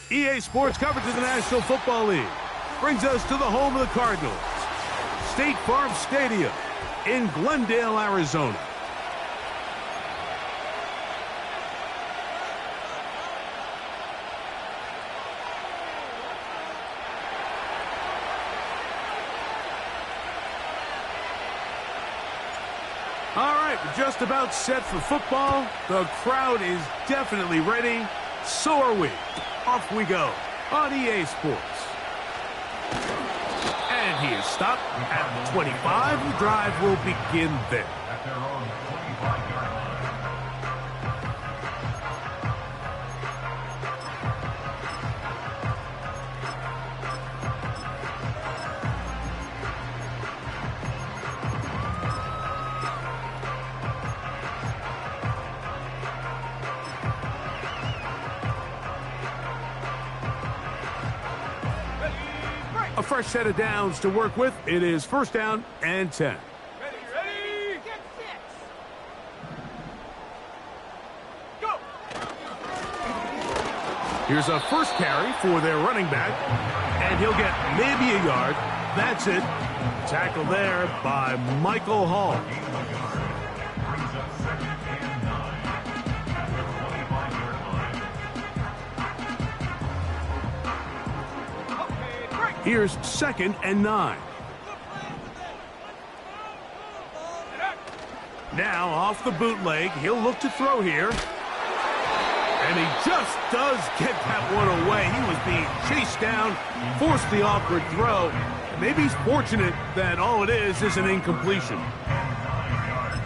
EA Sports coverage of the National Football League brings us to the home of the Cardinals, State Farm Stadium in Glendale, Arizona. All right, we're just about set for football. The crowd is definitely ready. So are we. Off we go on EA Sports. And he is stopped at the 25. The drive will begin there. At their own 25-yard line. A fresh set of downs to work with. It is first down and 10. Ready, get six. Go. Here's a first carry for their running back, and he'll get maybe a yard. That's it. Tackle there by Michael Hall. Brings up 2nd and 9 at the 25-yard line. Here's 2nd and 9. Now off the bootleg, he'll look to throw here. And he just does get that one away. He was being chased down, forced the awkward throw. Maybe he's fortunate that all it is an incompletion.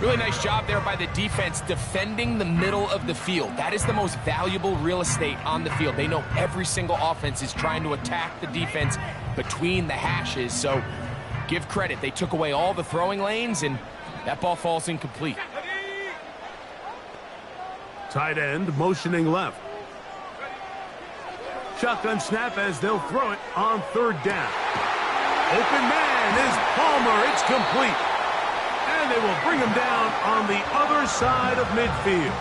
Really nice job there by the defense defending the middle of the field. That is the most valuable real estate on the field. They know every single offense is trying to attack the defense between the hashes. So give credit. They took away all the throwing lanes, and that ball falls incomplete. Tight end motioning left. Shotgun snap as they'll throw it on 3rd down. Open man is Palmer. It's complete. And they will bring him down on the other side of midfield.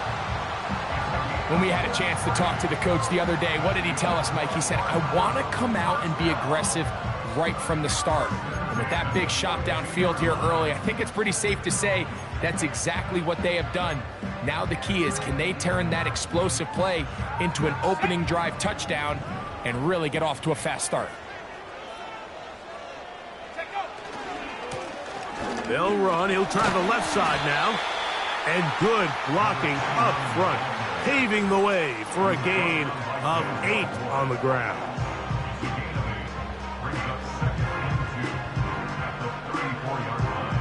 When we had a chance to talk to the coach the other day, what did he tell us, Mike? He said, I want to come out and be aggressive right from the start. And with that big shot downfield here early, I think it's pretty safe to say that's exactly what they have done. Now the key is, can they turn that explosive play into an opening drive touchdown and really get off to a fast start? They'll run. He'll try the left side now. And good blocking up front, paving the way for a gain of 8 on the ground. The gain of 8 brings up 2nd and 2 at the 34-yard line.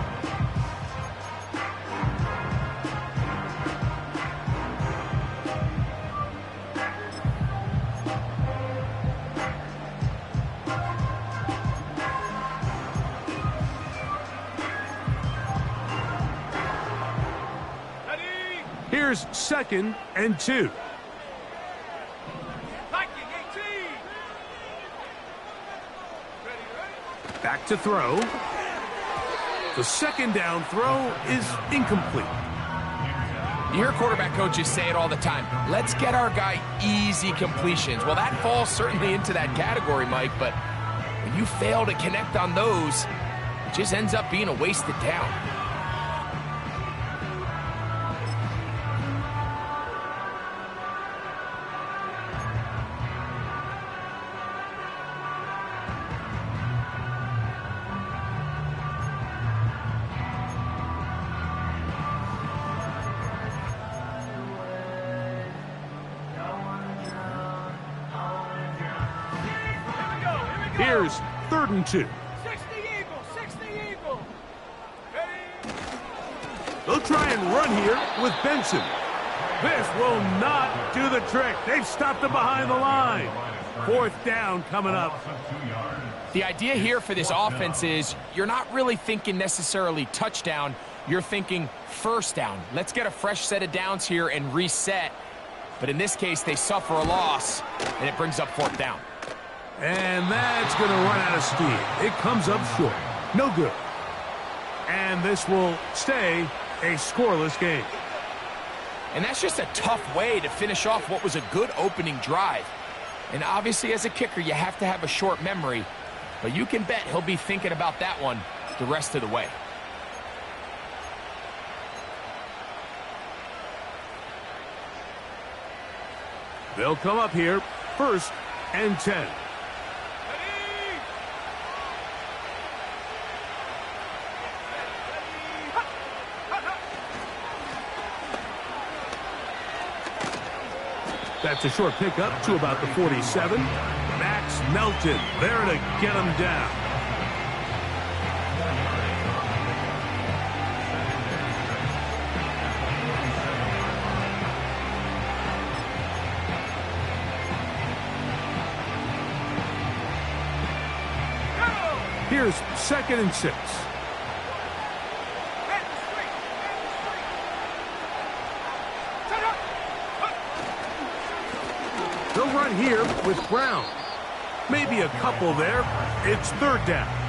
Here's 2nd and 2. Back to throw. The 2nd down throw is incomplete. You hear quarterback coaches say it all the time. Let's get our guy easy completions. Well, that falls certainly into that category, Mike, but when you fail to connect on those, it just ends up being a wasted down. Here's 3rd and 2. 60 Eagle, 60 Eagle. Ready. They'll try and run here with Benson. This will not do the trick. They've stopped him behind the line. 4th down coming up. The idea here for this offense is you're not really thinking necessarily touchdown. You're thinking first down. Let's get a fresh set of downs here and reset. But in this case, they suffer a loss, and it brings up 4th down. And that's going to run out of steam. It comes up short. No good. And this will stay a scoreless game. And that's just a tough way to finish off what was a good opening drive. And obviously, as a kicker, you have to have a short memory. But you can bet he'll be thinking about that one the rest of the way. They'll come up here, 1st and 10. That's a short pickup to about the 47. Max Melton there to get him down. Here's 2nd and 6. They'll run here with Brown. Maybe a couple there. It's 3rd down.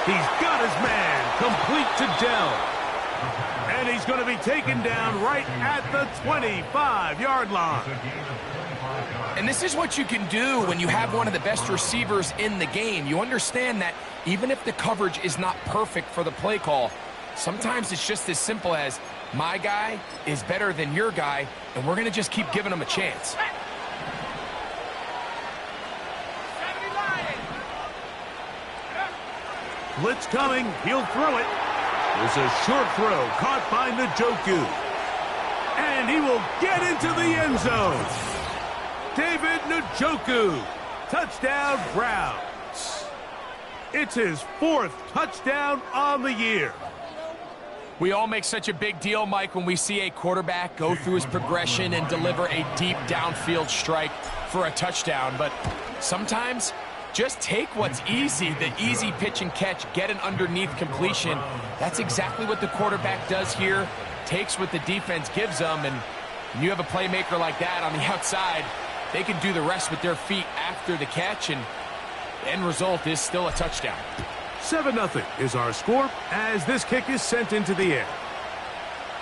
He's got his man complete to Dell. And he's going to be taken down right at the 25-yard line. And this is what you can do when you have one of the best receivers in the game. You understand that even if the coverage is not perfect for the play call, sometimes it's just as simple as my guy is better than your guy, and we're going to just keep giving him a chance. Blitz coming. He'll throw it. There's a short throw caught by Njoku. And he will get into the end zone. David Njoku. Touchdown, Browns. It's his 4th touchdown on the year. We all make such a big deal, Mike, when we see a quarterback go through his progression and deliver a deep downfield strike for a touchdown. But sometimes just take what's easy, the easy pitch and catch, get an underneath completion. That's exactly what the quarterback does here. Takes what the defense gives them, and when you have a playmaker like that on the outside, they can do the rest with their feet after the catch, and the end result is still a touchdown. 7-0 is our score as this kick is sent into the air.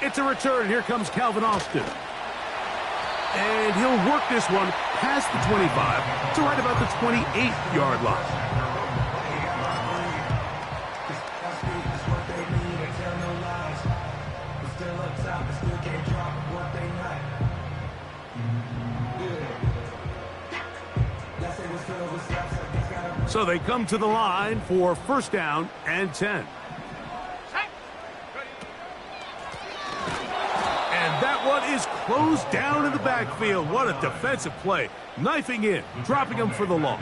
It's a return. Here comes Calvin Austin. And he'll work this one past the 25 to right about the 28-yard line. So they come to the line for 1st down and 10. And that one is closed down in the backfield. What a defensive play. Knifing in, dropping him for the loss.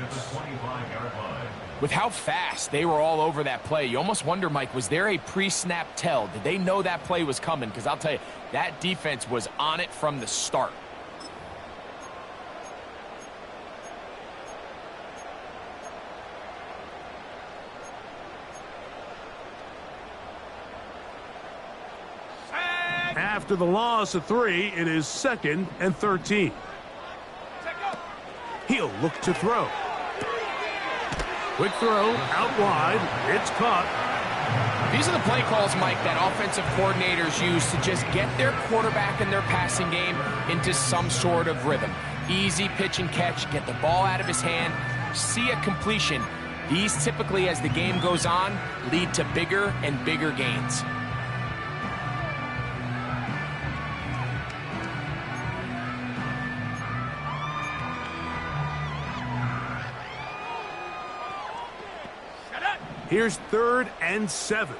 With how fast they were all over that play, you almost wonder, Mike, was there a pre-snap tell? Did they know that play was coming? Because I'll tell you, that defense was on it from the start. After the loss of 3, it is 2nd and 13. He'll look to throw. Quick throw, out wide. It's caught. These are the play calls, Mike, that offensive coordinators use to just get their quarterback and their passing game into some sort of rhythm. Easy pitch and catch, get the ball out of his hand, see a completion. These typically, as the game goes on, lead to bigger and bigger gains. Here's 3rd and 7.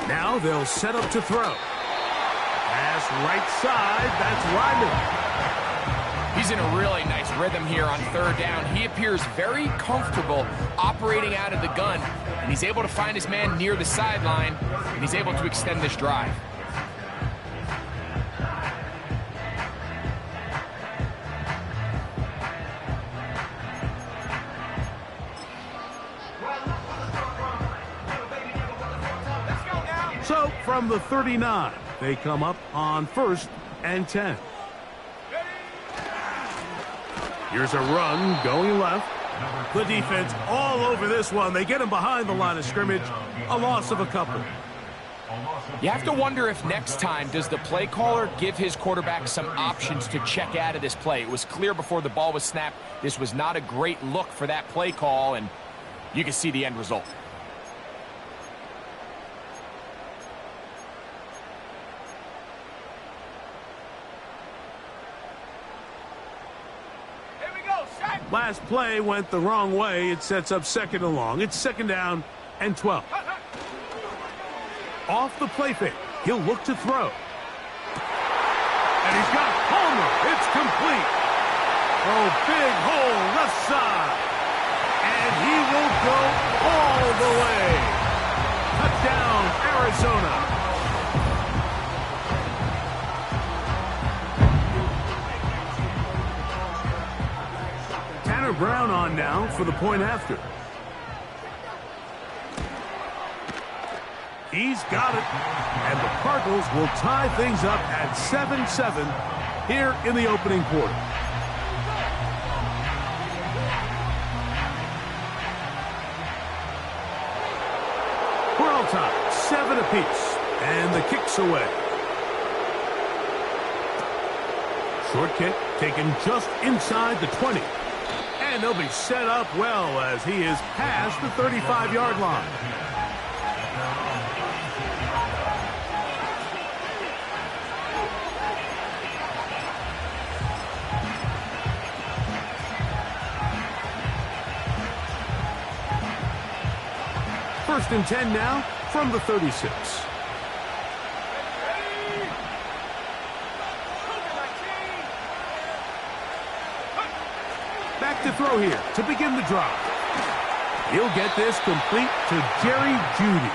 Now they'll set up to throw. Pass right side, that's Ryman. He's in a really nice rhythm here on third down. He appears very comfortable operating out of the gun, and he's able to find his man near the sideline, and he's able to extend this drive. So from the 39, they come up on 1st and 10. Here's a run going left. The defense all over this one. They get him behind the line of scrimmage. A loss of a couple. You have to wonder if next time does the play caller give his quarterback some options to check out of this play. It was clear before the ball was snapped this was not a great look for that play call, and you can see the end result. Last play went the wrong way. It sets up 2nd and long. It's 2nd down and 12. Off the play fake. He'll look to throw. And he's got Palmer. It's complete. Oh, big hole left side. And he will go all the way. Touchdown, Arizona. Brown on now for the point after. He's got it. And the Cardinals will tie things up at 7-7 here in the opening quarter. We're all tied, 7 apiece. And the kick's away. Short kick taken just inside the 20. And they'll be set up well as he is past the 35-yard line. First and 10 now from the 36. Back to throw here to begin the drive. He'll get this complete to Jerry Jeudy.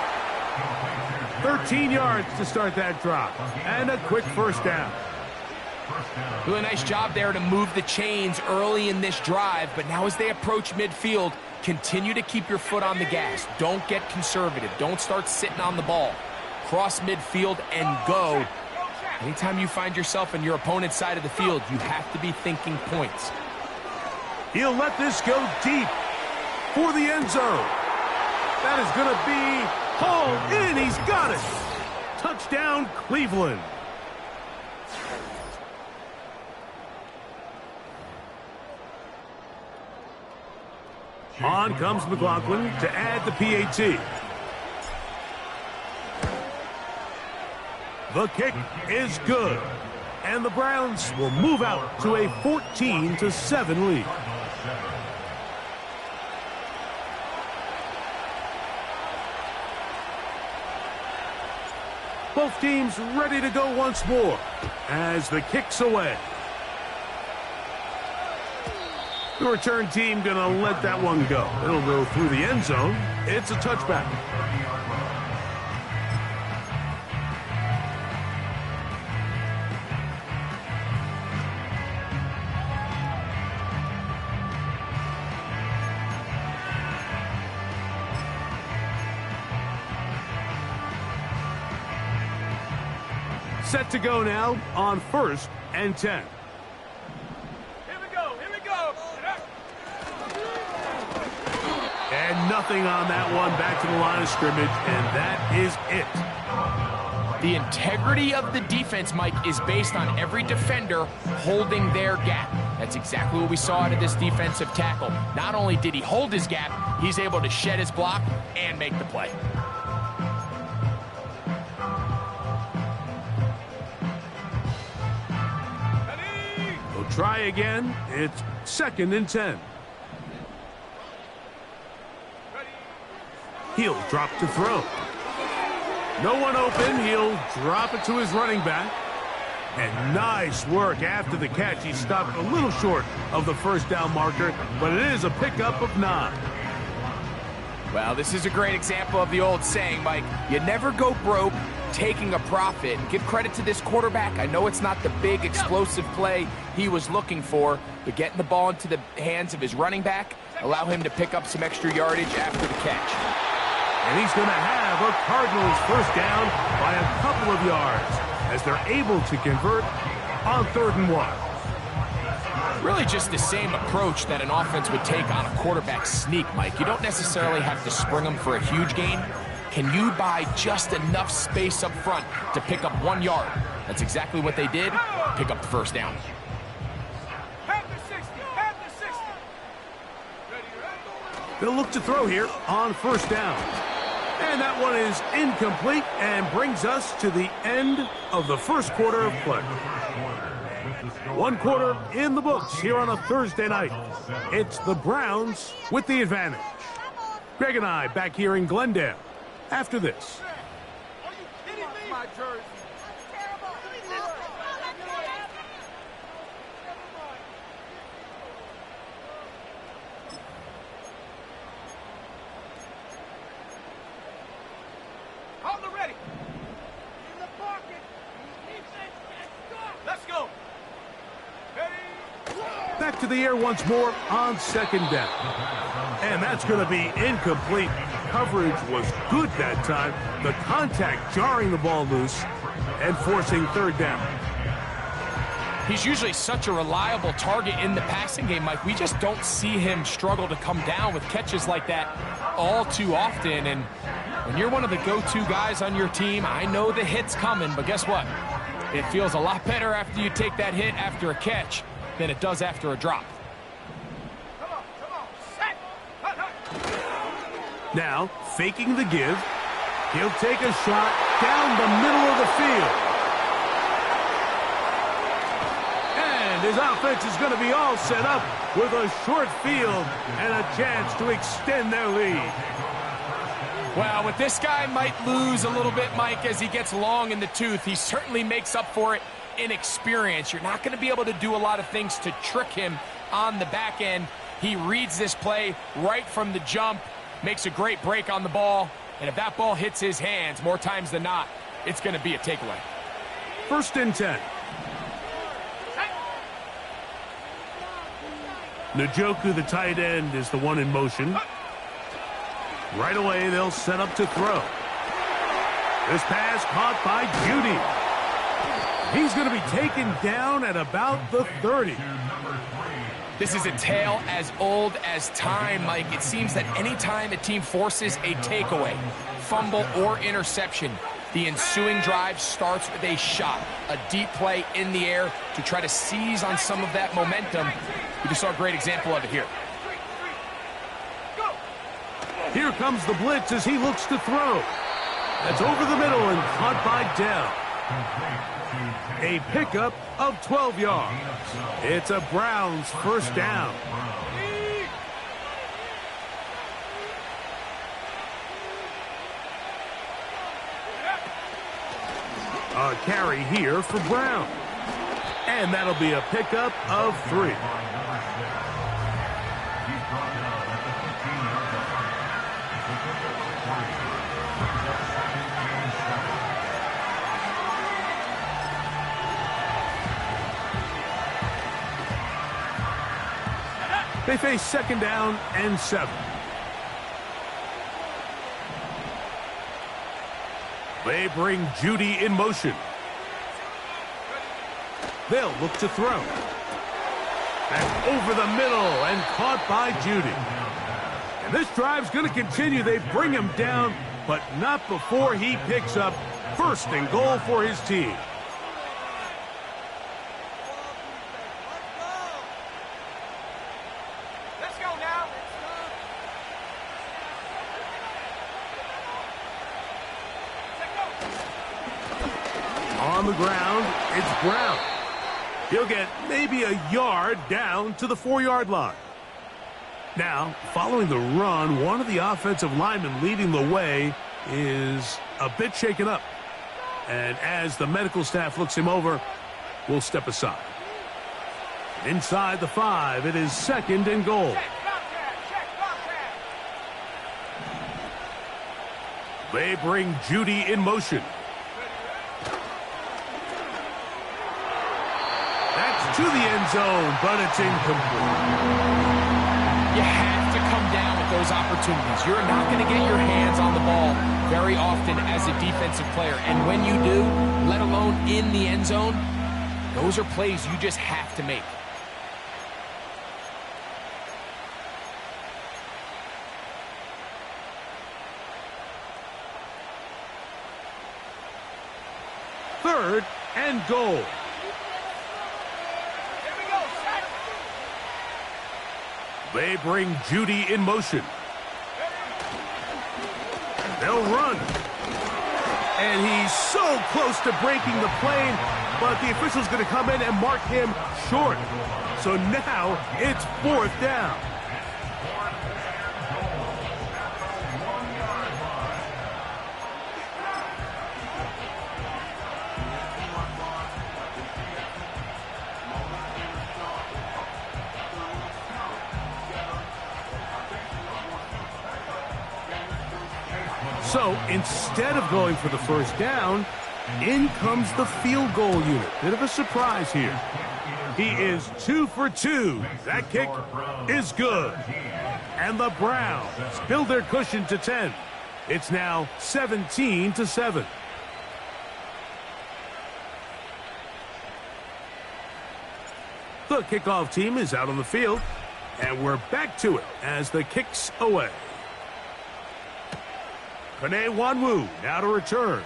13 yards to start that drive. And a quick first down. Really nice job there to move the chains early in this drive, but now as they approach midfield, continue to keep your foot on the gas. Don't get conservative. Don't start sitting on the ball. Cross midfield and go. Anytime you find yourself on your opponent's side of the field, you have to be thinking points. He'll let this go deep for the end zone. That is going to be hauled in. He's got it. Touchdown, Cleveland. On comes McLaughlin to add the PAT. The kick is good. And the Browns will move out to a 14-7 lead. Both teams ready to go once more as the kick's away. The return team going to let that one go. It'll go through the end zone. It's a touchback. Set to go now on 1st and 10. Here we go. Here we go. And nothing on that one. Back to the line of scrimmage, and that is it. The integrity of the defense, Mike, is based on every defender holding their gap. That's exactly what we saw out of this defensive tackle. Not only did he hold his gap, he's able to shed his block and make the play. We'll try again. It's 2nd and 10. He'll drop to throw. No one open. He'll drop it to his running back. And nice work after the catch. He stopped a little short of the first down marker, but it is a pickup of 9. Well, this is a great example of the old saying, Mike. You never go broke taking a profit. Give credit to this quarterback. I know it's not the big explosive play he was looking for, but getting the ball into the hands of his running back, allow him to pick up some extra yardage after the catch. And he's going to have a Cardinals first down by a couple of yards as they're able to convert on 3rd and 1. Really just the same approach that an offense would take on a quarterback sneak, Mike. You don't necessarily have to spring them for a huge gain. Can you buy just enough space up front to pick up 1 yard? That's exactly what they did. Pick up the first down. They'll look to throw here on 1st down. And that one is incomplete and brings us to the end of the first quarter of play. 1 quarter in the books here on a Thursday night. It's the Browns with the advantage. Greg and I back here in Glendale after this. Are you kidding me? My jersey. Hold the ready. In the pocket. Let's go. Back to the air once more on 2nd down. And that's going to be incomplete. Coverage was good that time. The contact jarring the ball loose and forcing 3rd down. He's usually such a reliable target in the passing game, Mike. We just don't see him struggle to come down with catches like that all too often. And when you're one of the go-to guys on your team, I know the hit's coming, but guess what? It feels a lot better after you take that hit after a catch than it does after a drop. Now, faking the give, he'll take a shot down the middle of the field. And his offense is going to be all set up with a short field and a chance to extend their lead. Well, with this guy might lose a little bit, Mike, as he gets long in the tooth. He certainly makes up for it in experience. You're not going to be able to do a lot of things to trick him on the back end. He reads this play right from the jump, makes a great break on the ball, and if that ball hits his hands more times than not, it's going to be a takeaway. 1st and 10. Njoku, the tight end, is the one in motion. Right away, they'll set up to throw. This pass caught by Judy. He's going to be taken down at about the 30. This is a tale as old as time, Mike. It seems that anytime a team forces a takeaway, fumble, or interception, the ensuing drive starts with a shot, a deep play in the air to try to seize on some of that momentum. We just saw a great example of it here. Here comes the blitz as he looks to throw. That's over the middle and caught by Dell. A pickup of 12 yards. It's a Browns first down. A carry here for Brown. And that'll be a pickup of 3. They face 2nd down and 7. They bring Judy in motion. They'll look to throw. And over the middle and caught by Judy. And this drive's going to continue. They bring him down, but not before he picks up 1st and goal for his team. On the ground, it's Brown. He'll get maybe a yard down to the 4-yard line. Now, following the run, one of the offensive linemen leading the way is a bit shaken up. And as the medical staff looks him over, will step aside. Inside the 5, it is 2nd and goal. Check, Bobcat. They bring Judy in motion. That's to the end zone, but it's incomplete. You have to come down with those opportunities. You're not going to get your hands on the ball very often as a defensive player. And when you do, let alone in the end zone, those are plays you just have to make. Third and goal. Here we go, set. They bring Judy in motion. They'll run. And he's so close to breaking the plane, but the official's going to come in and mark him short. So now it's 4th down. So instead of going for the first down, in comes the field goal unit. Bit of a surprise here. He is 2 for 2. That kick is good. And the Browns build their cushion to 10. It's now 17-7. The kickoff team is out on the field, and we're back to it as the kick's away. Wanwu now to return.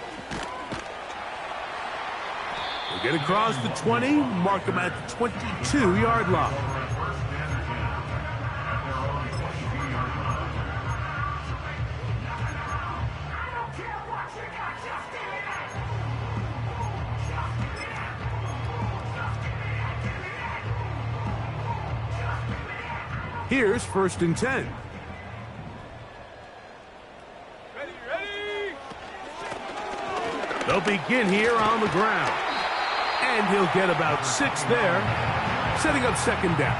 We'll get across the 20, mark him at the 22-yard line. Here's 1st and 10. They'll begin here on the ground. And he'll get about 6 there, setting up 2nd down.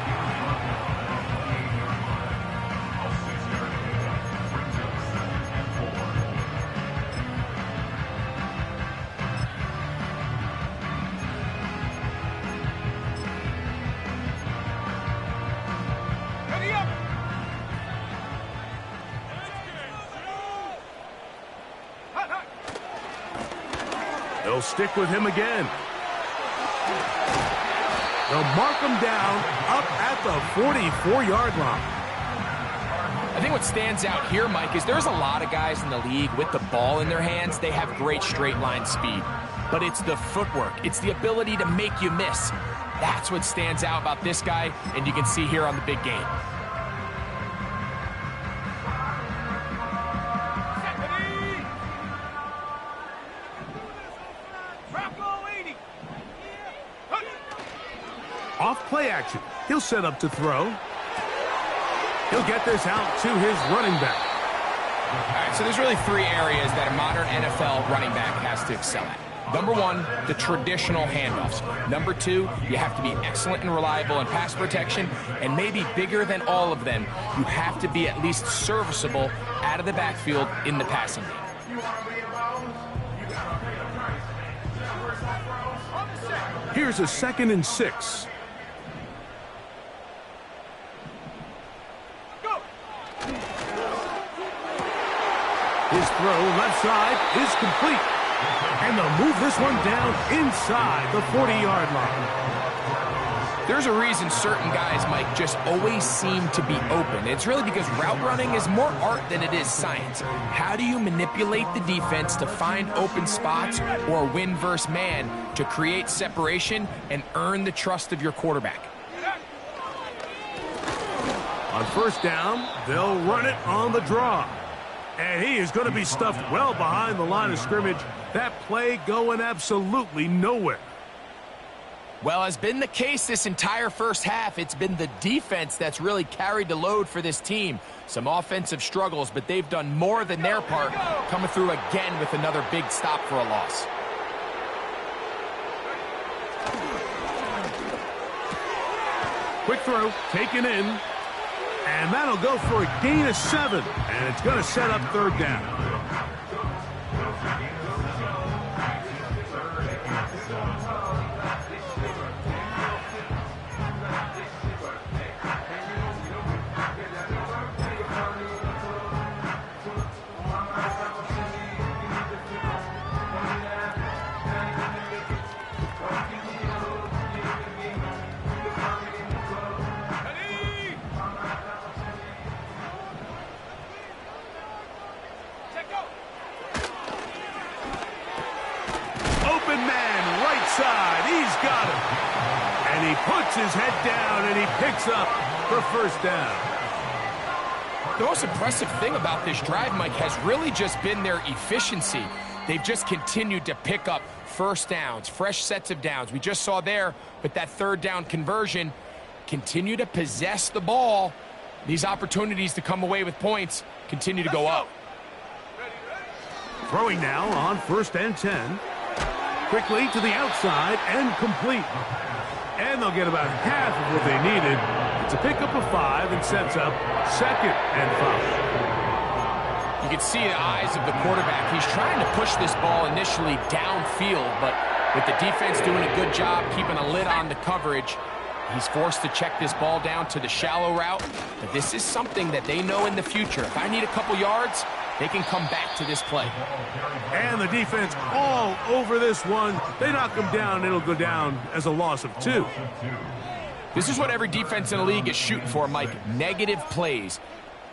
Ready up. Hot, hot. They'll stick with him again. They'll mark him down up at the 44-yard line. I think what stands out here, Mike, is there's a lot of guys in the league with the ball in their hands. They have great straight line speed. But it's the footwork. It's the ability to make you miss. That's what stands out about this guy, and you can see here on the big game. Off play action. He'll set up to throw. He'll get this out to his running back. All right, so there's really 3 areas that a modern NFL running back has to excel at. Number 1, the traditional handoffs. Number 2, you have to be excellent and reliable in pass protection. And maybe bigger than all of them, you have to be at least serviceable out of the backfield in the passing game. Here's a 2nd and 6. His throw left side is complete. And they'll move this one down inside the 40-yard line. There's a reason certain guys, Mike, just always seem to be open. It's really because route running is more art than it is science. How do you manipulate the defense to find open spots or win versus man to create separation and earn the trust of your quarterback? On 1st down, they'll run it on the draw. And he is going to be stuffed well behind the line of scrimmage. That play going absolutely nowhere. Well, as been the case this entire first half, it's been the defense that's really carried the load for this team. Some offensive struggles, but they've done more than their part, coming through again with another big stop for a loss. Quick throw, taken in. And that'll go for a gain of 7. And it's going to set up third down. Open man, right side. He's got him. And he puts his head down and he picks up the first down. The most impressive thing about this drive, Mike, has really just been their efficiency. They've just continued to pick up first downs, fresh sets of downs. We just saw there with that third down conversion, continue to possess the ball. These opportunities to come away with points continue to go up. Throwing now on 1st and 10. Quickly to the outside and complete. And they'll get about half of what they needed. It's a pickup of 5 and sets up 2nd and 5. You can see the eyes of the quarterback. He's trying to push this ball initially downfield, but with the defense doing a good job keeping a lid on the coverage, he's forced to check this ball down to the shallow route. But this is something that they know in the future. If I need a couple yards, they can come back to this play. And the defense all over this one. They knock him down, it'll go down as a loss of 2. This is what every defense in the league is shooting for, Mike. Negative plays.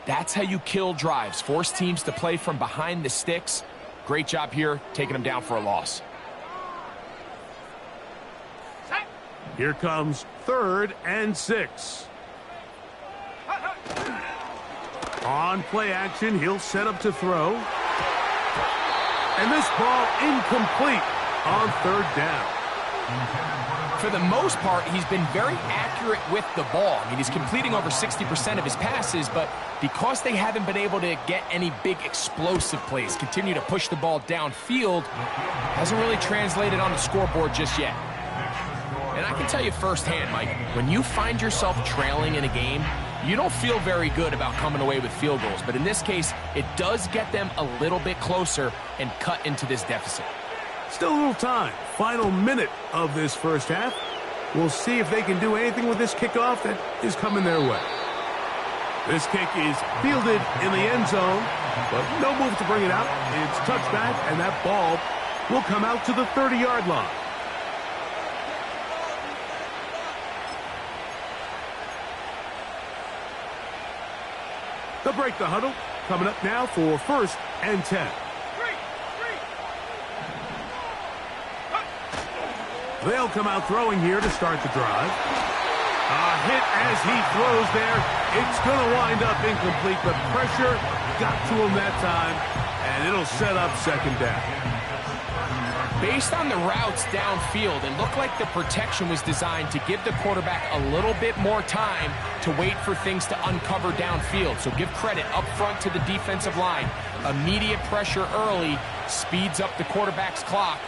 That's how you kill drives. Force teams to play from behind the sticks. Great job here, taking them down for a loss. Here comes 3rd and 6. On play action, he'll set up to throw. And this ball incomplete on 3rd down. For the most part, he's been very accurate with the ball. I mean, he's completing over 60% of his passes, but because they haven't been able to get any big explosive plays, continue to push the ball downfield, hasn't really translated on the scoreboard just yet. And I can tell you firsthand, Mike, when you find yourself trailing in a game, you don't feel very good about coming away with field goals. But in this case, it does get them a little bit closer and cut into this deficit. Still a little time. Final minute of this first half. We'll see if they can do anything with this kickoff that is coming their way. This kick is fielded in the end zone, but no move to bring it out. It's touchback, and that ball will come out to the 30-yard line. They'll break the huddle. Coming up now for 1st and 10. They'll come out throwing here to start the drive. A hit as he throws there. It's going to wind up incomplete, but pressure got to him that time, and it'll set up 2nd down. Based on the routes downfield, it looked like the protection was designed to give the quarterback a little bit more time to wait for things to uncover downfield. So give credit up front to the defensive line. Immediate pressure early speeds up the quarterback's clock.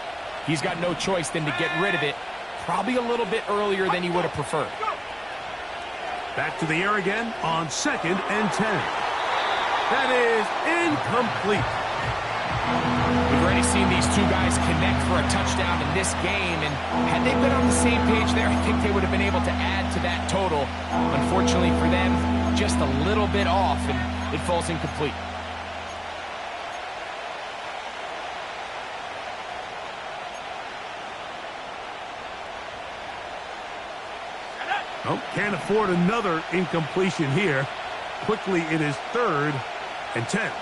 He's got no choice than to get rid of it, probably a little bit earlier than he would have preferred. Back to the air again on 2nd and 10. That is incomplete. We've already seen these two guys connect for a touchdown in this game, and had they been on the same page there, I think they would have been able to add to that total. Unfortunately for them, just a little bit off, and it falls incomplete. Oh, can't afford another incompletion here. Quickly, it is 3rd and 10.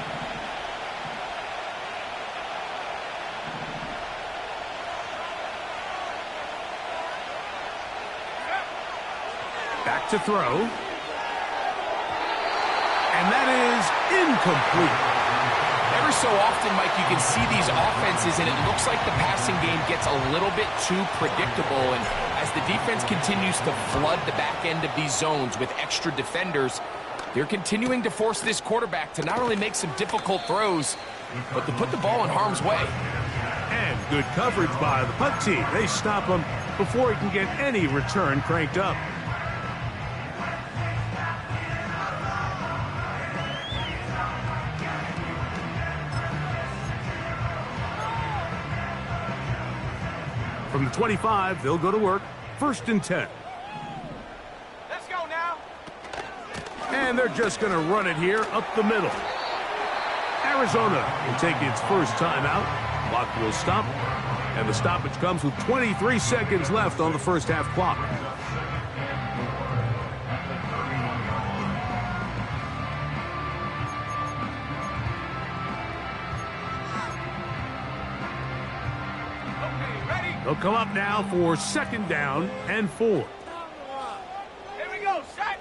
Back to throw. And that is incomplete. Every so often, Mike, you can see these offenses, and it looks like the passing game gets a little bit too predictable. And as the defense continues to flood the back end of these zones with extra defenders, they're continuing to force this quarterback to not only make some difficult throws, but to put the ball in harm's way. And good coverage by the punt team. They stop him before he can get any return cranked up. From the 25, they'll go to work. 1st and 10. Let's go now. And they're just going to run it here up the middle. Arizona will take its first timeout. Clock will stop. And the stoppage comes with 23 seconds left on the first half clock. Okay, ready? They'll come up now for 2nd down and 4. Here we go. Set.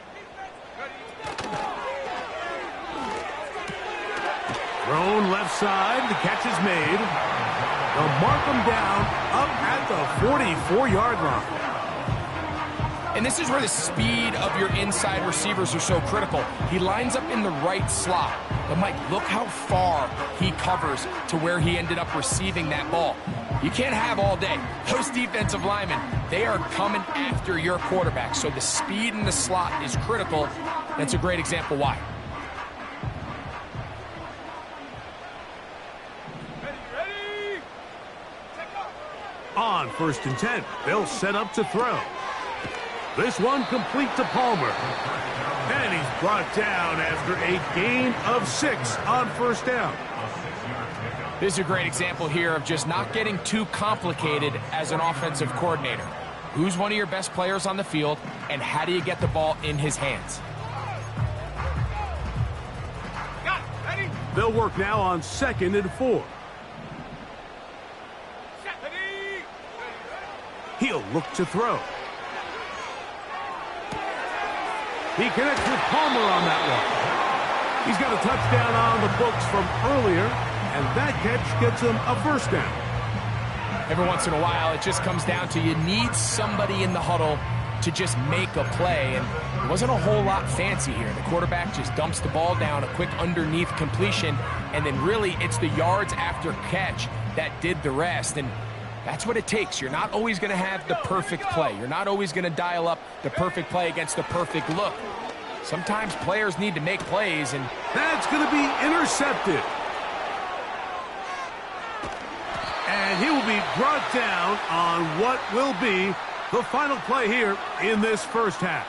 Thrown left side. The catch is made. They'll mark him down up at the 44-yard line. And this is where the speed of your inside receivers are so critical. He lines up in the right slot. But, Mike, look how far he covers to where he ended up receiving that ball. You can't have all day. Those defensive linemen, they are coming after your quarterback. So the speed in the slot is critical. That's a great example why. Ready? Take off. On 1st and 10, they'll set up to throw. This one complete to Palmer. And he's brought down after a gain of 6 on 1st down. This is a great example here of just not getting too complicated as an offensive coordinator. Who's one of your best players on the field, and how do you get the ball in his hands? Got it. Ready? They'll work now on 2nd and 4. Set. Ready? He'll look to throw. He connects with Palmer on that one. He's got a touchdown on the books from earlier, and that catch gets him a 1st down. Every once in a while, it just comes down to you need somebody in the huddle to just make a play, and it wasn't a whole lot fancy here. The quarterback just dumps the ball down, a quick underneath completion, and then really it's the yards after catch that did the rest, and that's what it takes. You're not always going to have the perfect play. You're not always going to dial up the perfect play against the perfect look. Sometimes players need to make plays, and that's going to be intercepted. And he will be brought down on what will be the final play here in this first half.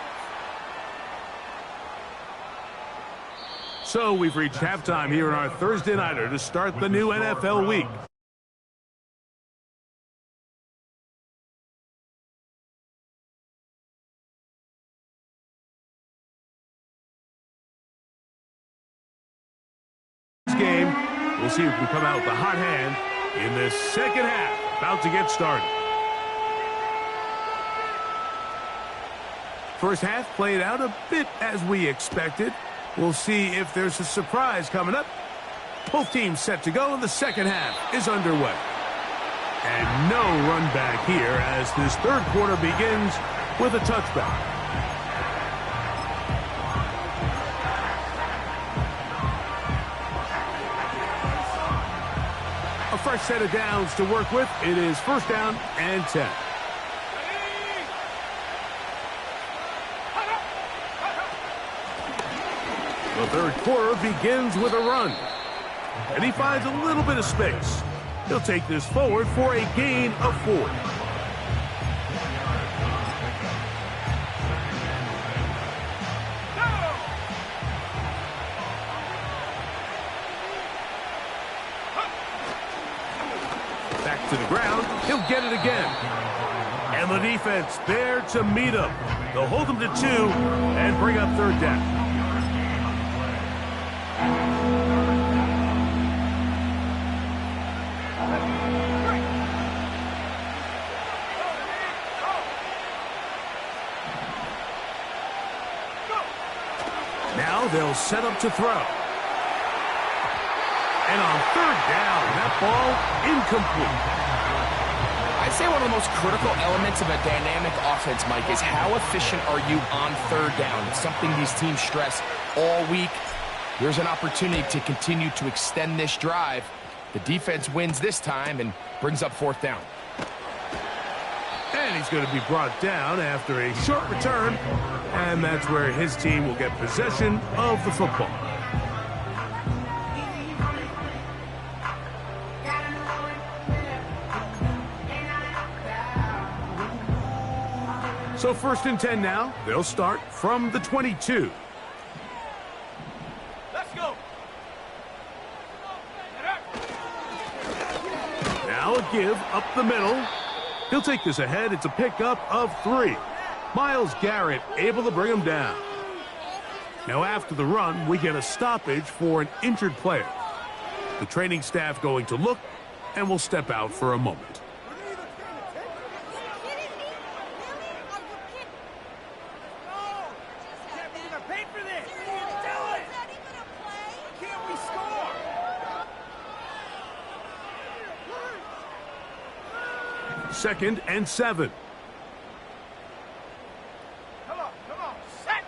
So we've reached halftime here in our Thursday nighter to start the new NFL week. Game, we'll see if we come out with a hot hand in this second half, about to get started. First half played out a bit as we expected. We'll see if there's a surprise coming up. Both teams set to go, and the second half is underway. And no run back here as this third quarter begins with a touchback. A fresh set of downs to work with. It is 1st down and 10. The third quarter begins with a run. And he finds a little bit of space. He'll take this forward for a gain of 4. Back to the ground. He'll get it again. And the defense there to meet him. They'll hold him to 2 and bring up 3rd down. Now they'll set up to throw. And on 3rd down, that ball incomplete. I'd say one of the most critical elements of a dynamic offense, Mike, is how efficient are you on 3rd down? It's something these teams stress all week. Here's an opportunity to continue to extend this drive. The defense wins this time and brings up 4th down. And he's going to be brought down after a short return. And that's where his team will get possession of the football. So 1st and 10 now. They'll start from the 22. Let's go. Now a give up the middle. He'll take this ahead. It's a pickup of 3. Myles Garrett able to bring him down. Now after the run, we get a stoppage for an injured player. The training staff going to look and will step out for a moment. Second and 7. Come on, set.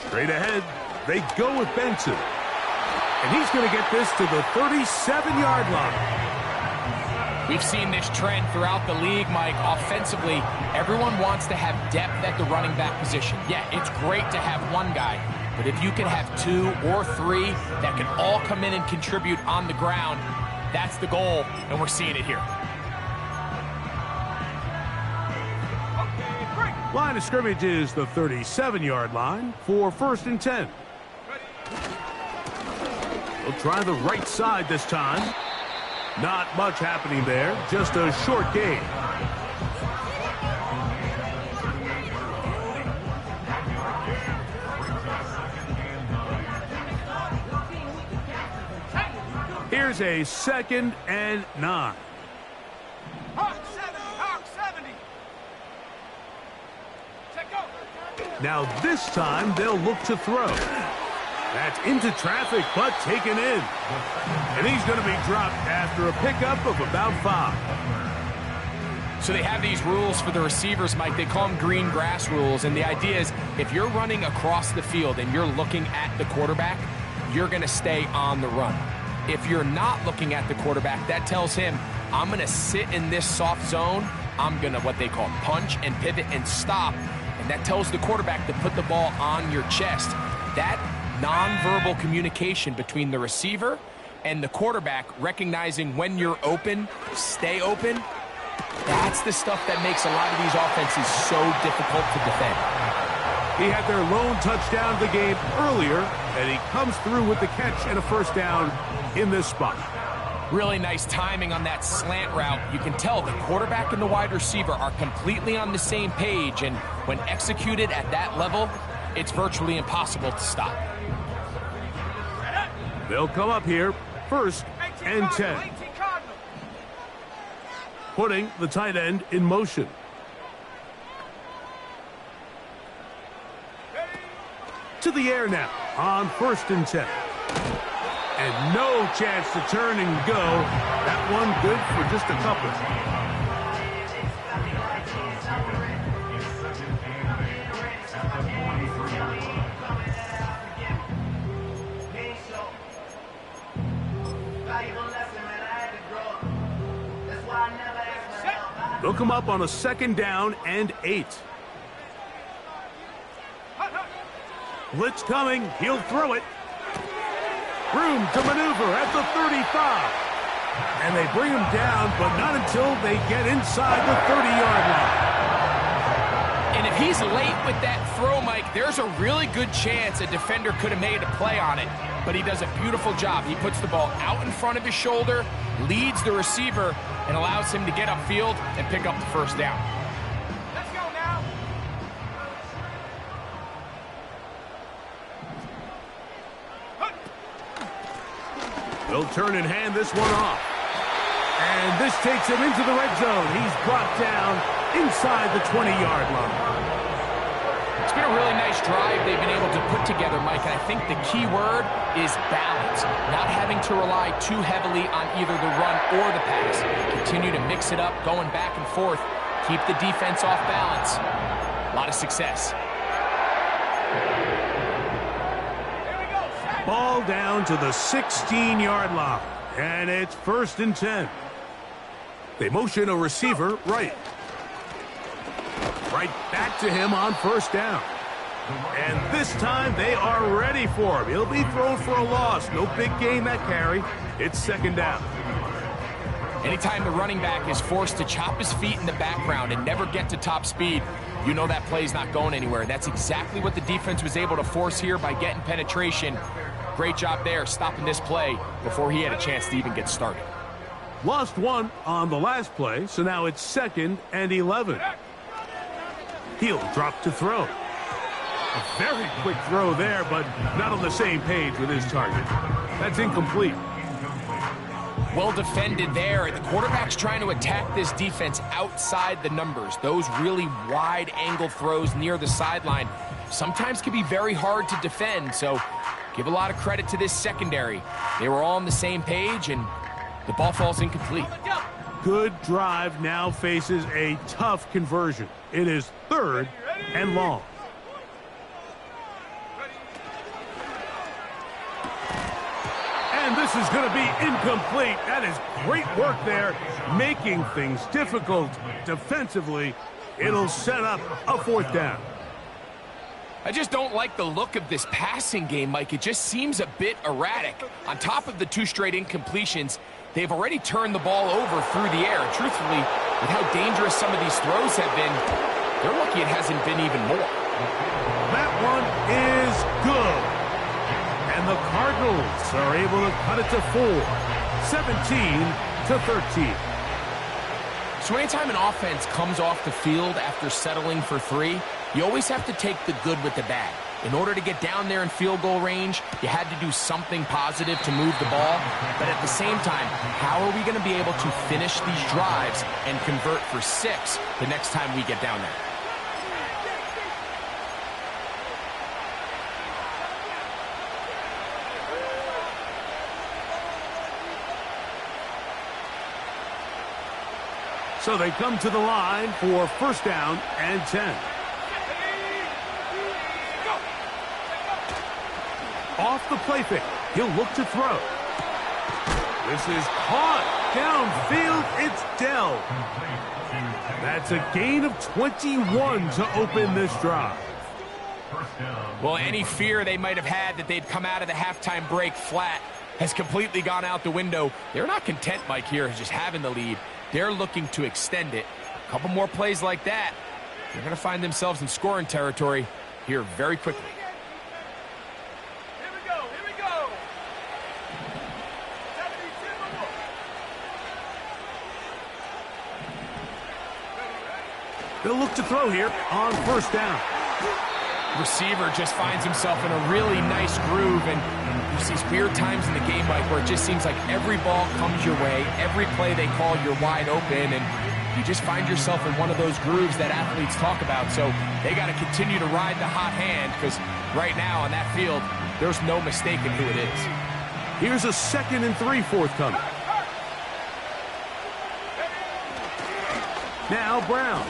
Straight ahead, they go with Benson. And he's going to get this to the 37-yard line. We've seen this trend throughout the league, Mike. Offensively, everyone wants to have depth at the running back position. Yeah, it's great to have one guy, but if you can have 2 or 3 that can all come in and contribute on the ground, that's the goal, and we're seeing it here. Line of scrimmage is the 37-yard line for 1st and 10. They'll try the right side this time. Not much happening there, just a short gain. Here's a 2nd and 9. Now this time they'll look to throw. That's into traffic, but taken in. And he's going to be dropped after a pickup of about 5. So they have these rules for the receivers, Mike. They call them green grass rules. And the idea is if you're running across the field and you're looking at the quarterback, you're going to stay on the run. If you're not looking at the quarterback, that tells him, I'm going to sit in this soft zone. I'm going to what they call punch and pivot and stop. And that tells the quarterback to put the ball on your chest. That nonverbal communication between the receiver and the quarterback, recognizing when you're open, stay open, that's the stuff that makes a lot of these offenses so difficult to defend. He had their lone touchdown of the game earlier, and he comes through with the catch and a 1st down in this spot. Really nice timing on that slant route. You can tell the quarterback and the wide receiver are completely on the same page, and when executed at that level, it's virtually impossible to stop. They'll come up here, 1st and 10. Putting the tight end in motion. To the air now on 1st and 10. And no chance to turn and go. That one good for just a couple. They'll come up on a 2nd down and 8. Blitz coming. He'll throw it. Room to maneuver at the 35. And they bring him down, but not until they get inside the 30-yard line. And if he's late with that throw, Mike, there's a really good chance a defender could have made a play on it. But he does a beautiful job. He puts the ball out in front of his shoulder, leads the receiver, and allows him to get upfield and pick up the 1st down. Let's go now. They'll turn and hand this one off. And this takes him into the red zone. He's brought down inside the 20-yard line. It's been a really nice drive they've been able to put together, Mike, and I think the key word is balance. Not having to rely too heavily on either the run or the pass. Continue to mix it up, going back and forth. Keep the defense off balance. A lot of success. Ball down to the 16-yard line. And it's 1st and 10. They motion a receiver right. Right back to him on 1st down. And this time they are ready for him. He'll be thrown for a loss. No big gain that carry. It's 2nd down. Anytime the running back is forced to chop his feet in the background and never get to top speed, you know that play's not going anywhere. That's exactly what the defense was able to force here by getting penetration. Great job there, stopping this play before he had a chance to even get started. Lost one on the last play, so now it's 2nd and 11. He'll drop to throw. A very quick throw there, but not on the same page with his target. That's incomplete. Well defended there. The quarterback's trying to attack this defense outside the numbers. Those really wide angle throws near the sideline sometimes can be very hard to defend, so give a lot of credit to this secondary. They were all on the same page, and the ball falls incomplete. Good drive now faces a tough conversion. It is 3rd and long. And this is going to be incomplete. That is great work there, making things difficult defensively. It'll set up a 4th down. I just don't like the look of this passing game, Mike. It just seems a bit erratic. On top of the 2 straight incompletions, they've already turned the ball over through the air. Truthfully, with how dangerous some of these throws have been, they're lucky it hasn't been even more. That one is good. And the Cardinals are able to cut it to 4, 17-13. So anytime an offense comes off the field after settling for 3, you always have to take the good with the bad. In order to get down there in field goal range, you had to do something positive to move the ball. But at the same time, how are we going to be able to finish these drives and convert for 6 the next time we get down there? So they come to the line for 1st down and 10. Off the play fake. He'll look to throw. This is caught. Downfield, it's Dell. That's a gain of 21 to open this drive. Well, any fear they might have had that they'd come out of the halftime break flat has completely gone out the window. They're not content, Mike, here, just having the lead. They're looking to extend it. A couple more plays like that, they're going to find themselves in scoring territory here very quickly. Here we go. They'll look to throw here on 1st down. Receiver just finds himself in a really nice groove, and there's these weird times in the game, Mike, where it just seems like every ball comes your way, every play they call, you're wide open, and you just find yourself in one of those grooves that athletes talk about. So they got to continue to ride the hot hand, because right now on that field, there's no mistaking who it is. Here's a 2nd and 3 forthcoming. Now Brown.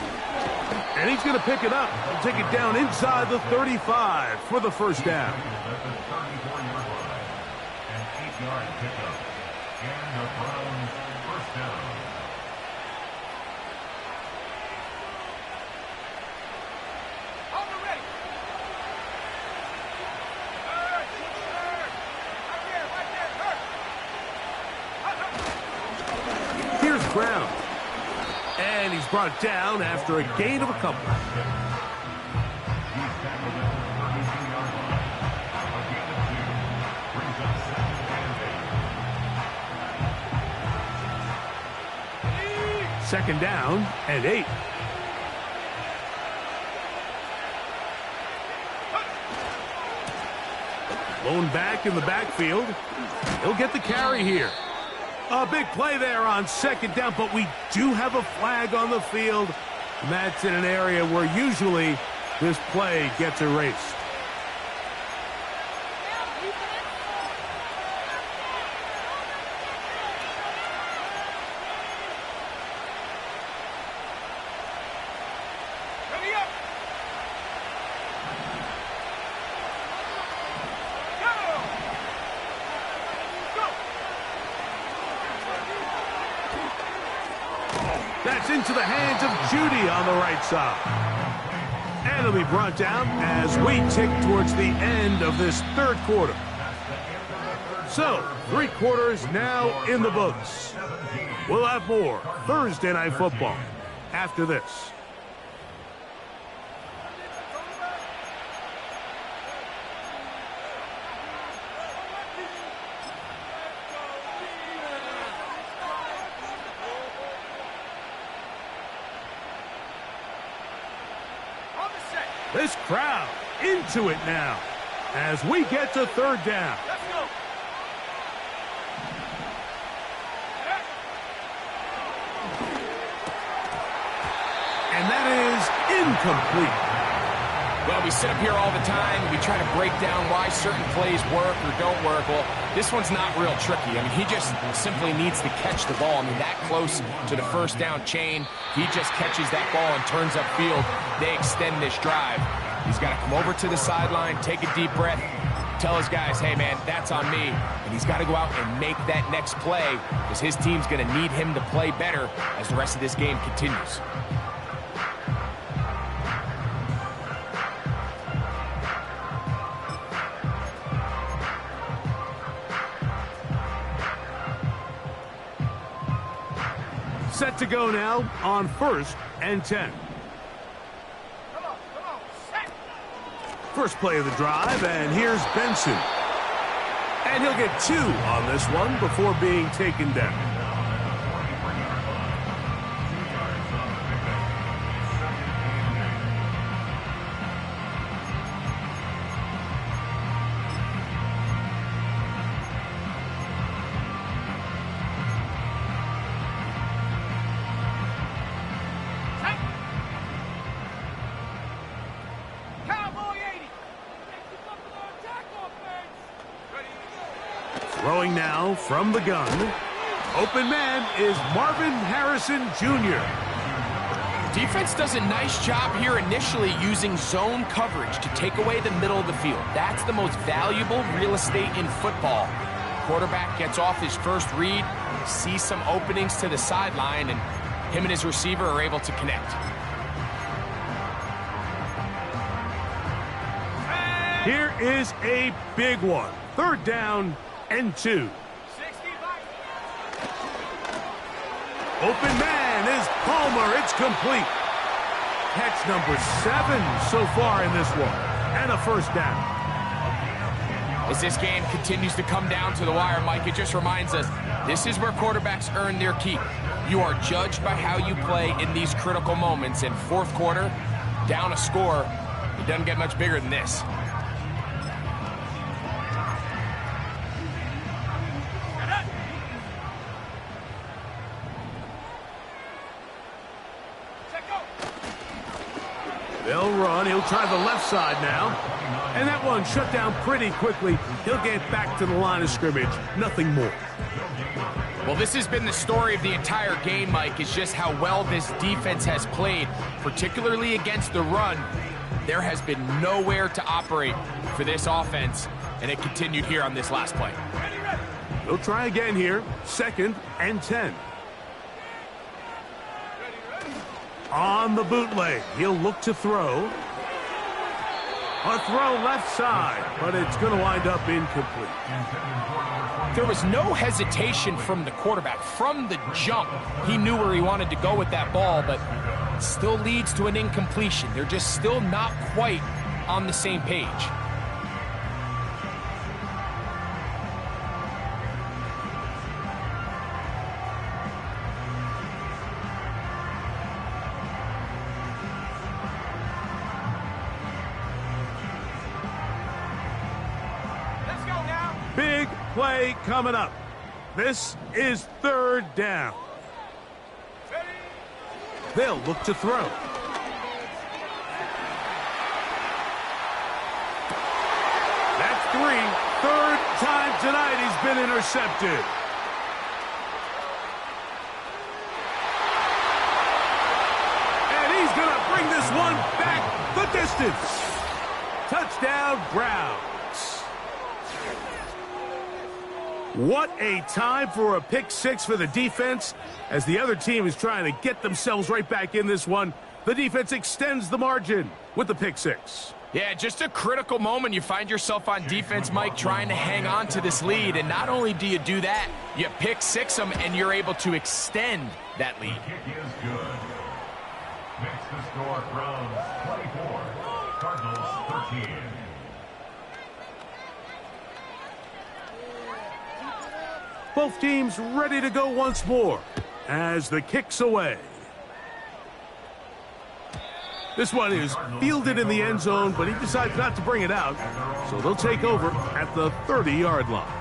And he's going to pick it up and take it down inside the 35 for the 1st down. An 8-yard pickup. And the Browns' 1st down. On the ready. Right there. Here's Brown. And he's brought down after a gain of a couple. He's tackled at the 32-yard line. A gain of 2 brings up 2nd and 8. 2nd down and 8. Lone back in the backfield. He'll get the carry here. A big play there on 2nd down, but we do have a flag on the field. And that's in an area where usually this play gets erased. Ready up. That's into the hands of Judy on the right side. And it'll be brought down as we tick towards the end of this 3rd quarter. So, 3 quarters now in the books. We'll have more Thursday Night Football after this. This crowd into it now as we get to third down. Let's go. And that is incomplete. Well, we sit up here all the time, and we try to break down why certain plays work or don't work. Well, this one's not real tricky. I mean, he just simply needs to catch the ball. I mean, that close to the first down chain, he just catches that ball and turns upfield. They extend this drive. He's got to come over to the sideline, take a deep breath, tell his guys, hey, man, that's on me. And he's got to go out and make that next play because his team's going to need him to play better as the rest of this game continues. Set to go now on 1st and 10. Come on, set. First play of the drive, and here's Benson. And he'll get 2 on this one before being taken down. Throwing now from the gun. Open man is Marvin Harrison Jr. Defense does a nice job here initially using zone coverage to take away the middle of the field. That's the most valuable real estate in football. Quarterback gets off his first read, sees some openings to the sideline, and him and his receiver are able to connect. Here is a big one. 3rd down and 2. Open man is Palmer. It's complete. Catch number 7 so far in this one. And a first down. As this game continues to come down to the wire, Mike, it just reminds us, this is where quarterbacks earn their keep. You are judged by how you play in these critical moments. In 4th quarter, down a score, it doesn't get much bigger than this. They'll run. He'll try the left side now. And that one shut down pretty quickly. He'll get back to the line of scrimmage. Nothing more. Well, this has been the story of the entire game, Mike, is just how well this defense has played, particularly against the run. There has been nowhere to operate for this offense, and it continued here on this last play. They'll try again here. 2nd and 10. On the bootleg, he'll look to throw. A throw left side, but it's going to wind up incomplete. There was no hesitation from the quarterback. From the jump, he knew where he wanted to go with that ball, but still leads to an incompletion. They're just still not quite on the same page. Big play coming up. This is 3rd down. They'll look to throw. That's 3. 3rd time tonight he's been intercepted. And he's going to bring this one back the distance. Touchdown, Browns. What a time for a pick 6 for the defense. As the other team is trying to get themselves right back in this one, the defense extends the margin with the pick 6. Yeah, just a critical moment. You find yourself on defense, Mike, trying to hang on to this lead. And not only do you do that, you pick six them, and you're able to extend that lead. The kick is good. Makes the score Browns 24, Cardinals 13. Both teams ready to go once more as the kick's away. This one is fielded in the end zone, but he decides not to bring it out, so they'll take over at the 30-yard line.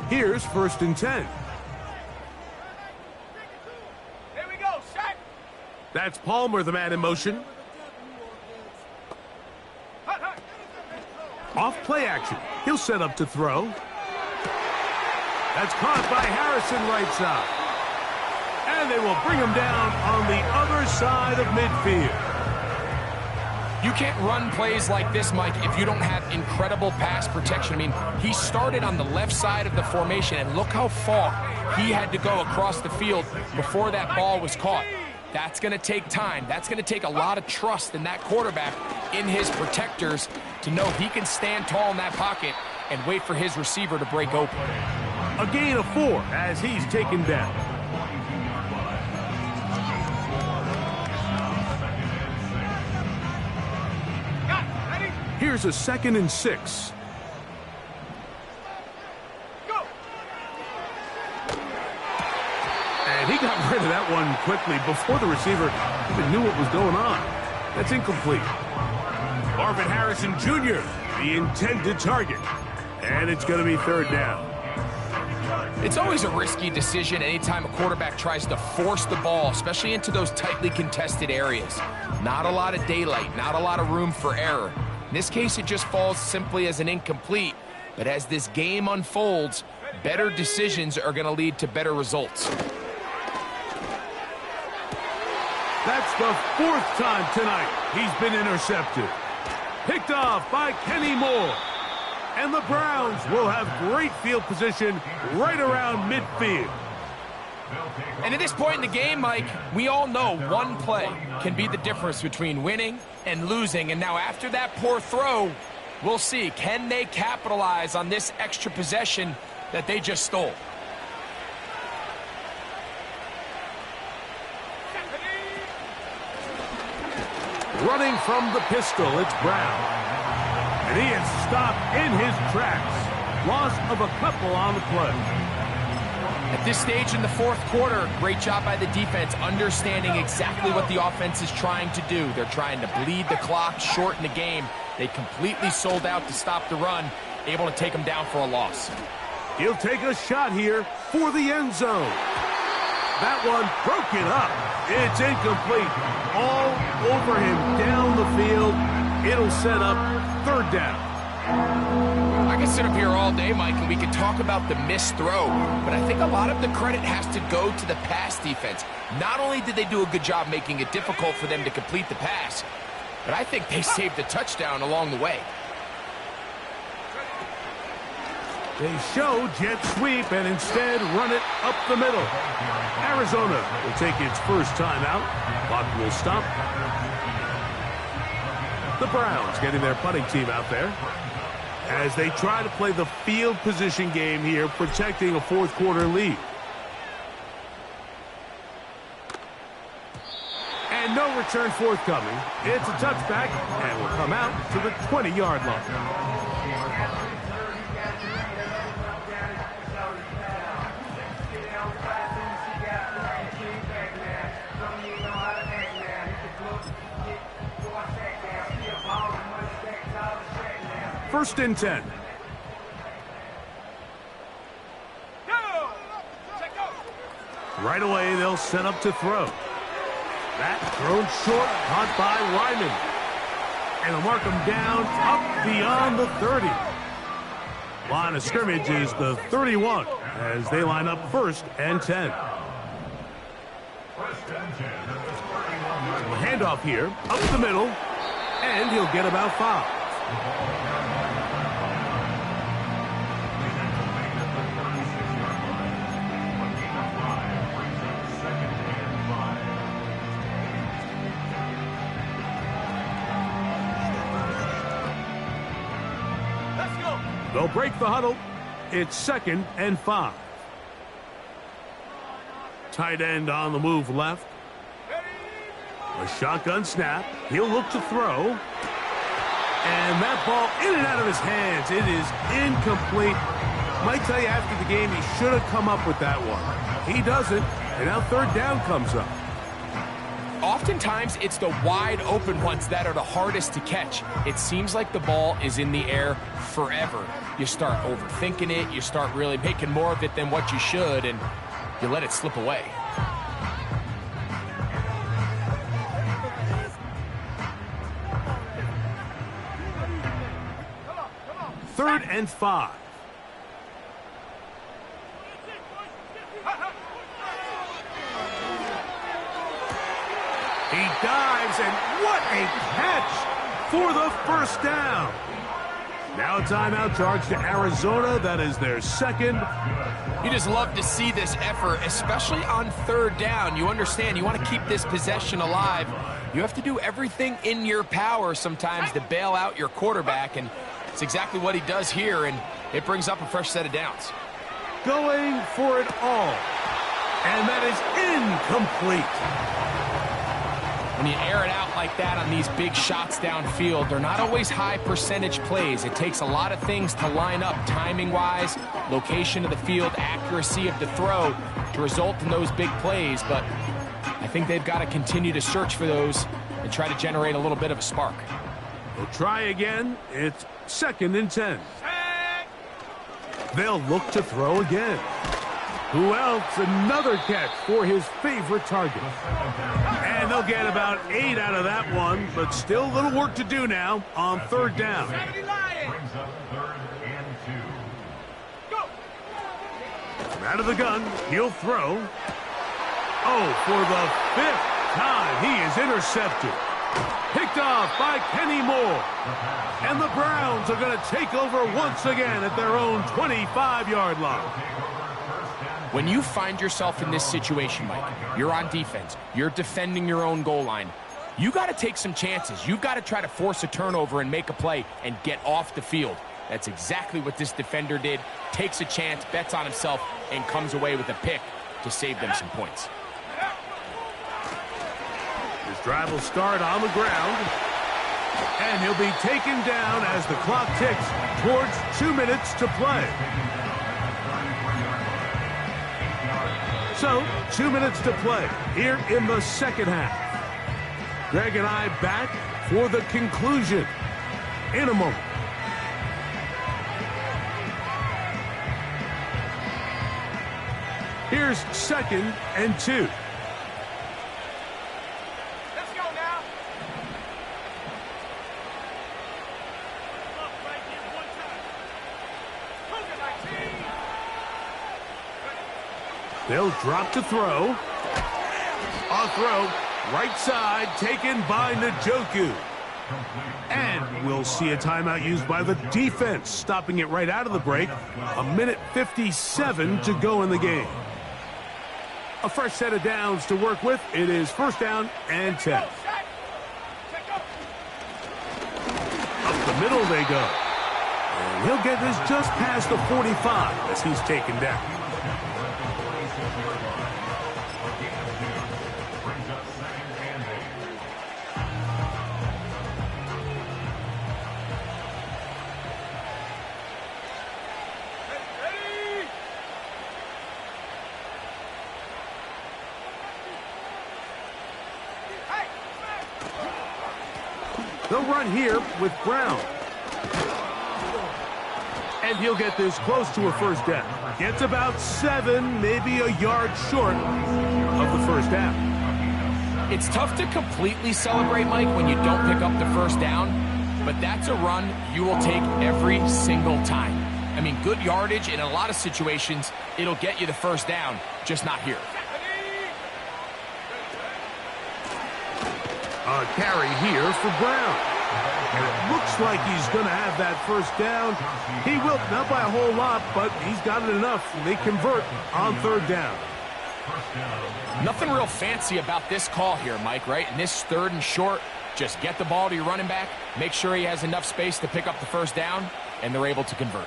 Here's 1st and 10. Here we go, Shaq. That's Palmer, the man in motion. Off play action. He'll set up to throw. That's caught by Harrison right side. And they will bring him down on the other side of midfield. You can't run plays like this, Mike, if you don't have incredible pass protection. I mean, he started on the left side of the formation, and look how far he had to go across the field before that ball was caught. That's going to take time. That's going to take a lot of trust in that quarterback, in his protectors, to know he can stand tall in that pocket and wait for his receiver to break open. A gain of 4 as he's taken down. Here's a 2nd and 6. Go. And he got rid of that one quickly before the receiver even knew what was going on. That's incomplete. Marvin Harrison Jr., the intended target. And it's going to be 3rd down. It's always a risky decision anytime a quarterback tries to force the ball, especially into those tightly contested areas. Not a lot of daylight, not a lot of room for error. In this case, it just falls simply as an incomplete. But as this game unfolds, better decisions are going to lead to better results. That's the 4th time tonight he's been intercepted. Picked off by Kenny Moore. And the Browns will have great field position right around midfield. And at this point in the game, Mike, we all know one play can be the difference between winning and losing. And now after that poor throw, we'll see, can they capitalize on this extra possession that they just stole? Running from the pistol, it's Brown. And he is stopped in his tracks. Loss of a couple on the play. At this stage in the 4th quarter, great job by the defense, understanding exactly what the offense is trying to do. They're trying to bleed the clock, shorten the game. They completely sold out to stop the run, able to take them down for a loss. He'll take a shot here for the end zone. That one broken up. It's incomplete. All over him down the field. It'll set up 3rd down. I can sit up here all day, Mike, and we can talk about the missed throw, but I think a lot of the credit has to go to the pass defense. Not only did they do a good job making it difficult for them to complete the pass, but I think they saved a touchdown along the way. They show jet sweep and instead run it up the middle. Arizona will take its first timeout. Clock will stop. The Browns getting their punting team out there as they try to play the field position game here, protecting a 4th quarter lead. And no return forthcoming. It's a touchback and will come out to the 20-yard line. First and 10. Right away, they'll set up to throw. That thrown short, caught by Ryman. And they'll mark him down up beyond the 30. Line of scrimmage is the 31 as they line up 1st and 10. First and 10 at the 31. Handoff here, up the middle, and he'll get about 5. Let's go. They'll break the huddle. It's 2nd and 5. Tight end on the move left. A shotgun snap. He'll look to throw. And that ball in and out of his hands. It is incomplete. Might tell you after the game he should have come up with that one. He doesn't, and now 3rd down comes up. Oftentimes, it's the wide open ones that are the hardest to catch. It seems like the ball is in the air forever. You start overthinking it. You start really making more of it than what you should, and you let it slip away. Third and 5. He dives, and what a catch for the 1st down. Now a timeout charge to Arizona. That is their 2nd. You just love to see this effort, especially on 3rd down. You understand, you want to keep this possession alive. You have to do everything in your power sometimes to bail out your quarterback, and it's exactly what he does here, and it brings up a fresh set of downs. Going for it all, and that is incomplete. When you air it out like that on these big shots downfield, they're not always high percentage plays. It takes a lot of things to line up timing-wise, location of the field, accuracy of the throw to result in those big plays. But I think they've got to continue to search for those and try to generate a little bit of a spark. They'll try again. It's 2nd and 10. They'll look to throw again. Who else? Another catch for his favorite target. And they'll get about 8 out of that one, but still a little work to do now on 3rd down. Brings up 3rd and 2. Go. Out of the gun, he'll throw. Oh, for the 5th time, he is intercepted. Picked off by Kenny Moore. And the Browns are going to take over once again at their own 25-yard line. When you find yourself in this situation, Mike, you're on defense, you're defending your own goal line, you got to take some chances. You've got to try to force a turnover and make a play and get off the field. That's exactly what this defender did. Takes a chance, bets on himself, and comes away with a pick to save them some points. His drive will start on the ground, and he'll be taken down as the clock ticks towards 2 minutes to play. So, 2 minutes to play here in the 2nd half. Greg and I back for the conclusion in a moment. Here's 2nd and 2. Let's go now. They'll drop to throw. A throw, right side, taken by Njoku. And we'll see a timeout used by the defense, stopping it right out of the break. 1:57 to go in the game. A fresh set of downs to work with. It is 1st down and 10. Up the middle they go. And he'll get this just past the 45 as he's taken down. They'll run here with Brown. And he'll get this close to a 1st down. Gets about 7, maybe a yard short of the 1st down. It's tough to completely celebrate, Mike, when you don't pick up the 1st down, but that's a run you will take every single time. I mean, good yardage in a lot of situations, it'll get you the 1st down, just not here. A carry here for Brown. And it looks like he's going to have that first down. He will, not by a whole lot, but he's got it enough. They convert on third down. Nothing real fancy about this call here, Mike, right? In this third and short, just get the ball to your running back, make sure he has enough space to pick up the first down, and they're able to convert.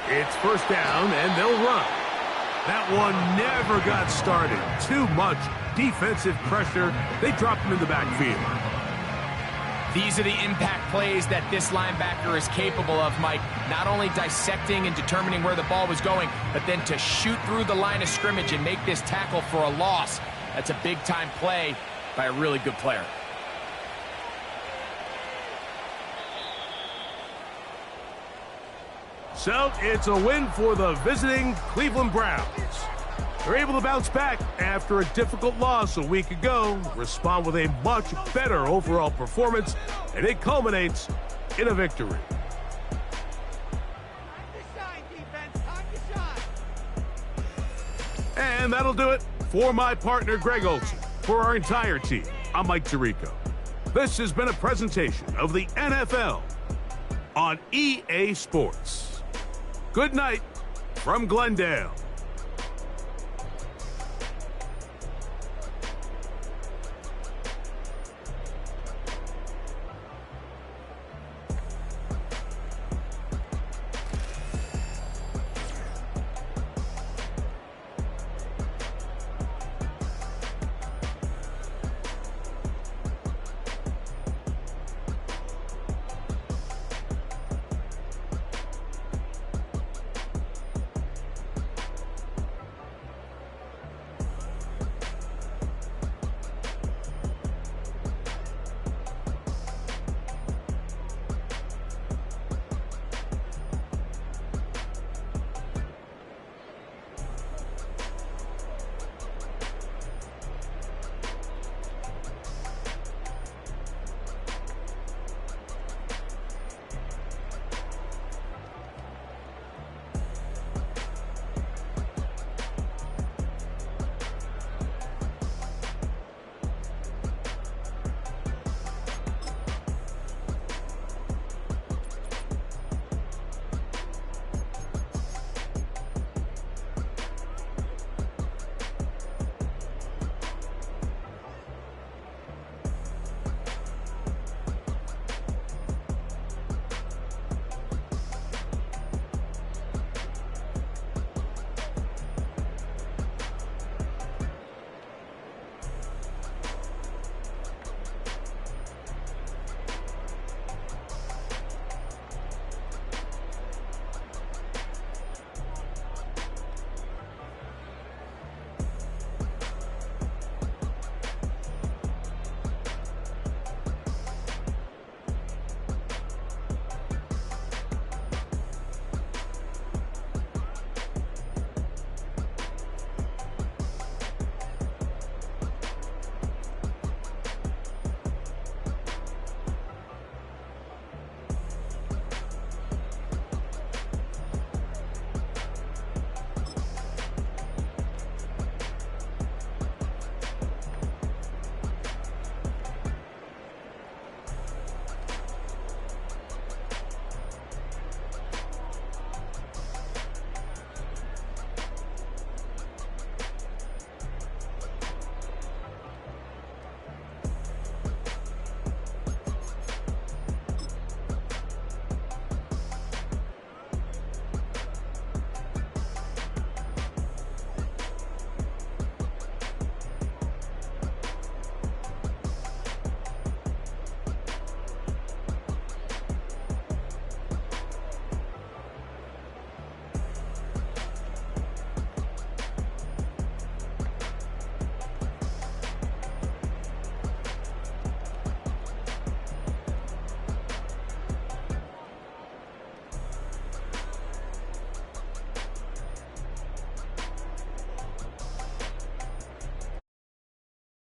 It's first down, and they'll run. That one never got started. Too much defensive pressure. They dropped him in the backfield. These are the impact plays that this linebacker is capable of, Mike. Not only dissecting and determining where the ball was going, but then to shoot through the line of scrimmage and make this tackle for a loss. That's a big-time play by a really good player. So it's a win for the visiting Cleveland Browns. They're able to bounce back after a difficult loss a week ago, respond with a much better overall performance, and it culminates in a victory. Time to shine, defense. Time to shine. And that'll do it for my partner, Greg Olson. For our entire team, I'm Mike Tirico. This has been a presentation of the NFL on EA Sports. Good night from Glendale.